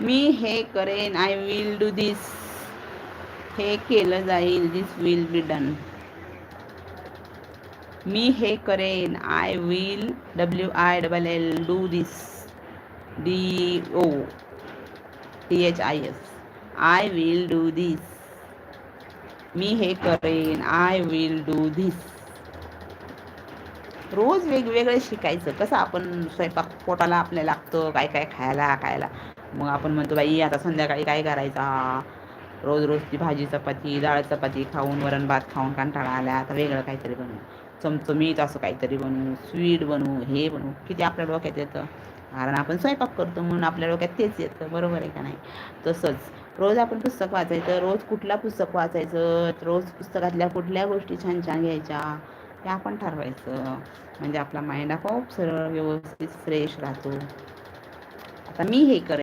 मी हे करेन, I will do दिस, हे केलं जाईल, दिस विल बी डन. मी हे करेन, I will, WILL do this, DOTHIS, I will do this. मी हे करेन, आय विल डू धिस. रोज वेगवेगळं शिकायचं. कसं आपण स्वयंपाक पोटाला आपल्याला लागतं, काय काय खायला. मग आपण म्हणतो बाई आता संध्याकाळी काय करायचा, रोज रोजची भाजी चपाती, डाळ चपाती खाऊन, वरण भात खाऊन कंटाळा आला, आता वेगळं काहीतरी बनवू, चमचमीत असं काहीतरी बनवू, स्वीट बनवू, हे बनवू. किती आपल्या डोक्यात येतं, कारण आपण स्वयंपाक करतो म्हणून आपल्या डोक्यात तेच येतं. बरोबर आहे का नाही? तसंच रोज आपण पुस्तक वाचायचं. रोज कुठलं पुस्तक वाचायचं, रोज पुस्तकातल्या कुठल्या गोष्टी छान छान घ्यायच्या, हे आपण ठरवायचं. म्हणजे आपला माइंड आपोआप सरळ व्यवस्थित फ्रेश राहतो. आता मी हे करेन.